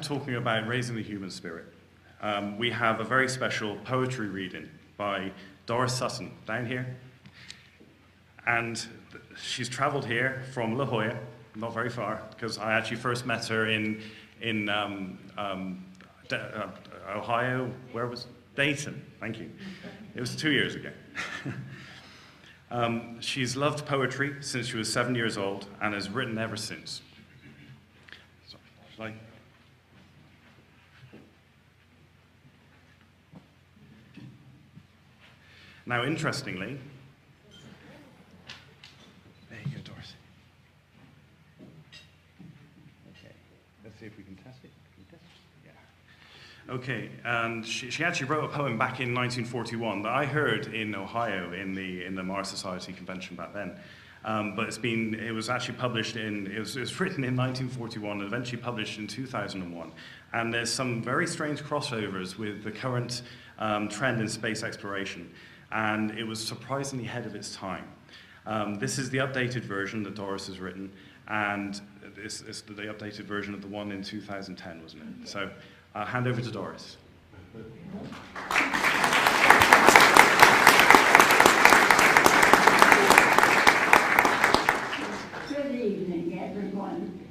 talking about raising the human spirit, we have a very special poetry reading by D.N.Sutton down here. And she's traveled here from La Jolla, not very far, because I actually first met her in Ohio. Where was Dayton? Thank you. It was 2 years ago. She's loved poetry since she was 7 years old and has written ever since. So, shall I? Now, interestingly, there you go, Doris. Okay, let's see if we can test it. Can we test it? Yeah. Okay, and she actually wrote a poem back in 1941 that I heard in Ohio in the Mars Society convention back then. But it was actually published it was written in 1941 and eventually published in 2001. And there's some very strange crossovers with the current trend in space exploration. And it was surprisingly ahead of its time. This is the updated version that Doris has written, and this is the updated version of the one in 2010, wasn't it? So I'll hand over to Doris. Good evening, everyone.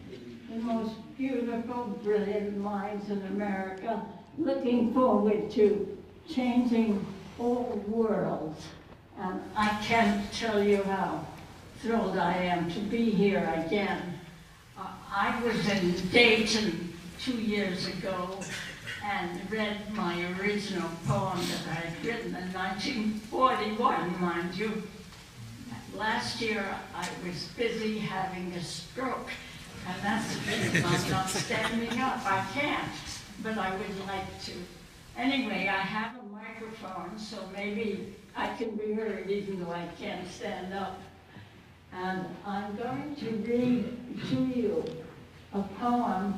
The most beautiful, brilliant minds in America, looking forward to changing all worlds. And I can't tell you how thrilled I am to be here again. I was in Dayton 2 years ago and read my original poem that I had written in 1941, mind you. Last year I was busy having a stroke, and that's the reason I'm not standing up. I can't, but I would like to. Anyway, I have a microphone, so maybe I can be heard even though I can't stand up. And I'm going to read to you a poem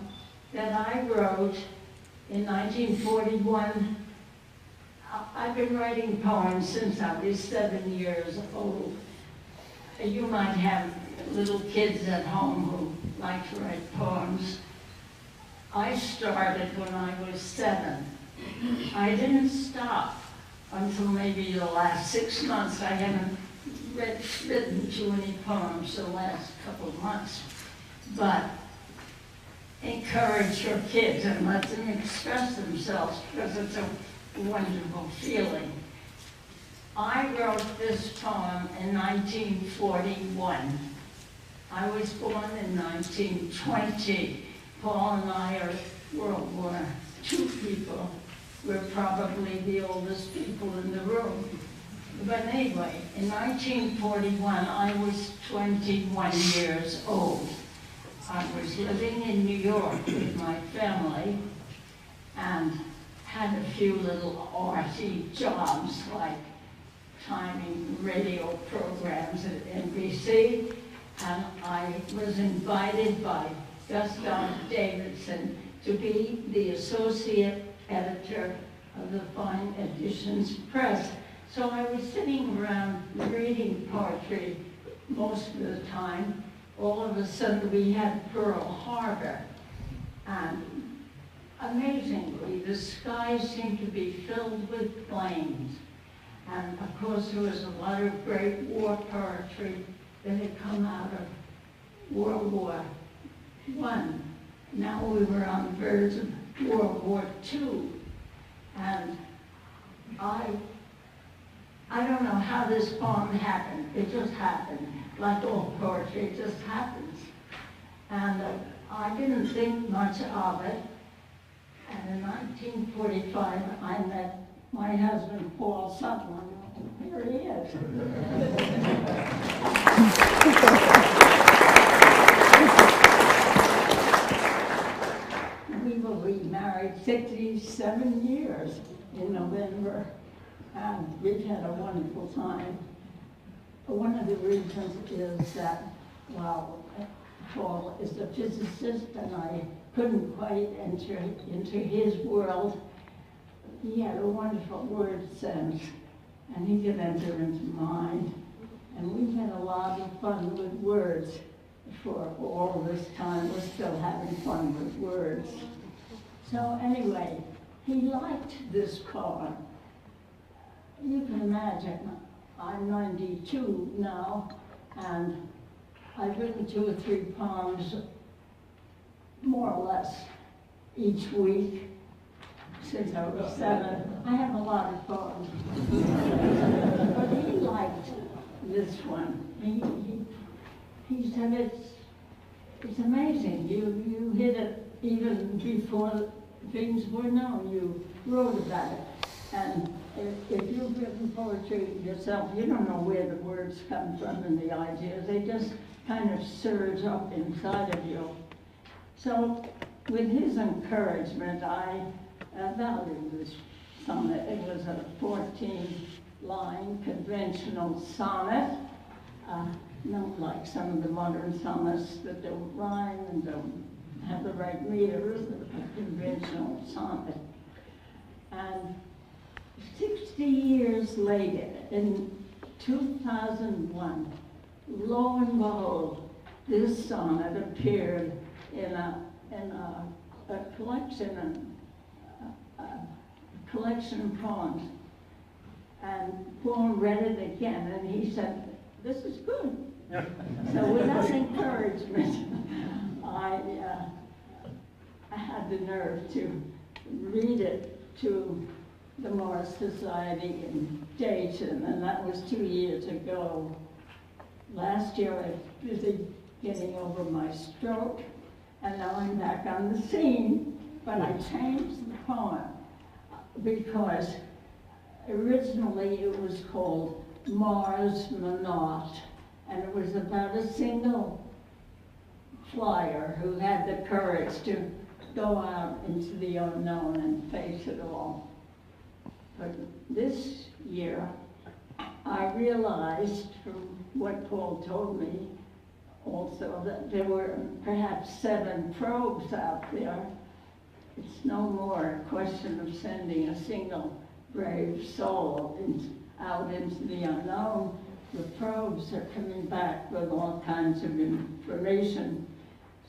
that I wrote in 1941. I've been writing poems since I was 7 years old. You might have little kids at home who like to write poems. I started when I was 7. I didn't stop until maybe the last 6 months. I haven't written too many poems the last couple of months. But encourage your kids and let them express themselves, because it's a wonderful feeling. I wrote this poem in 1941. I was born in 1920. Paul and I are World War II people. We're probably the oldest people in the room. But anyway, in 1941, I was 21 years old. I was living in New York with my family and had a few little arty jobs like timing radio programs at NBC, and I was invited by Gustav Davidson to be the associate editor of the Fine Editions Press. So I was sitting around reading poetry most of the time. All of a sudden we had Pearl Harbor, and amazingly the sky seemed to be filled with planes. And of course there was a lot of great war poetry that had come out of World War I. Now we were on the verge of World War II. And I don't know how this poem happened. It just happened. Like all poetry, it just happens. And I didn't think much of it. And in 1945, I met my husband, Paul Sutton. Here he is. We will be married 57 years in November, and we've had a wonderful time. One of the reasons is that, well, Paul is a physicist, and I couldn't quite enter into his world. He had a wonderful word sense, and he could enter into mine. And we've had a lot of fun with words for all this time. We're still having fun with words. So anyway, he liked this poem. You can imagine, I'm 92 now, and I've written 2 or 3 poems, more or less, each week since I was 7. I have a lot of poems. But he liked this one. He said, it's amazing. You hit it even before things were known. You wrote about it. And if you've written poetry yourself, you don't know where the words come from and the ideas. They just kind of surge up inside of you. So with his encouragement, I valued this sonnet. It was a 14-line conventional sonnet, not like some of the modern sonnets that don't rhyme and don't have the right meter, a conventional sonnet. And 60 years later, in 2001, lo and behold, this sonnet appeared in a collection of poems. And Paul read it again, and he said, "This is good." So with that encouragement, I had the nerve to read it to the Mars Society in Dayton, and that was 2 years ago. Last year I was busy getting over my stroke, and now I'm back on the scene. But I changed the poem because originally it was called Marsmanaut, and it was about a single flyer who had the courage to go out into the unknown and face it all. But this year, I realized from what Paul told me also that there were perhaps 7 probes out there. It's no more a question of sending a single brave soul out into the unknown. The probes are coming back with all kinds of information.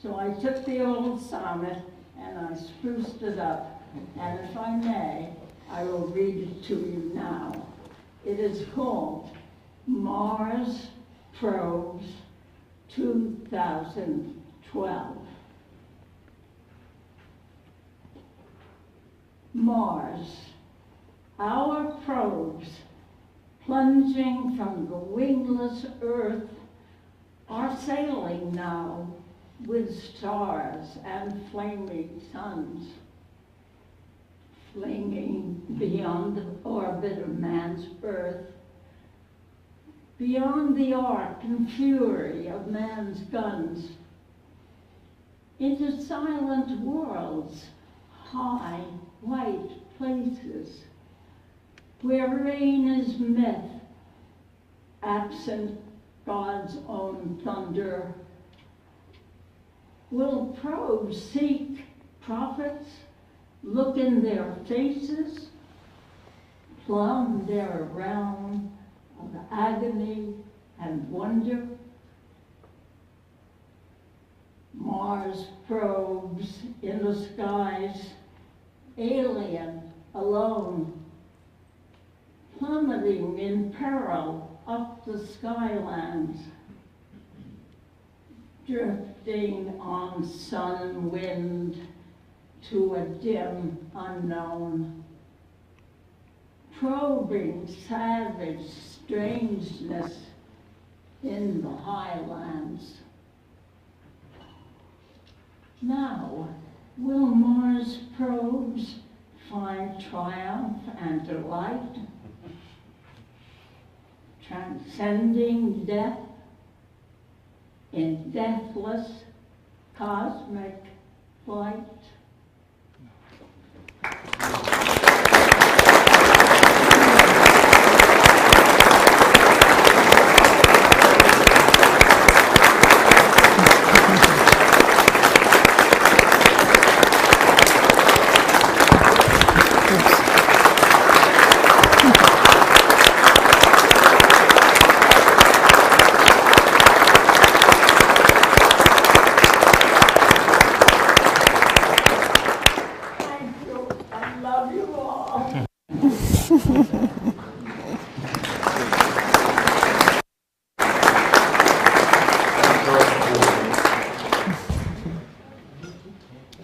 So I took the old sonnet and I spruced it up. And if I may, I will read it to you now. It is called MarsProbe 2012. Mars, our probes, plunging from the wingless earth, are sailing now with stars and flaming suns, flinging beyond the orbit of man's earth, beyond the arc and fury of man's guns, into silent worlds, high, white places, where rain is myth, absent God's own thunder. Will probes seek prophets, look in their faces, plumb their realm of agony and wonder? Mars probes in the skies, alien, alone, plummeting in peril up the skylands, drifting on sun and wind to a dim unknown, probing savage strangeness in the highlands. Now, will Mars probes find triumph and delight, transcending death in deathless cosmic flight?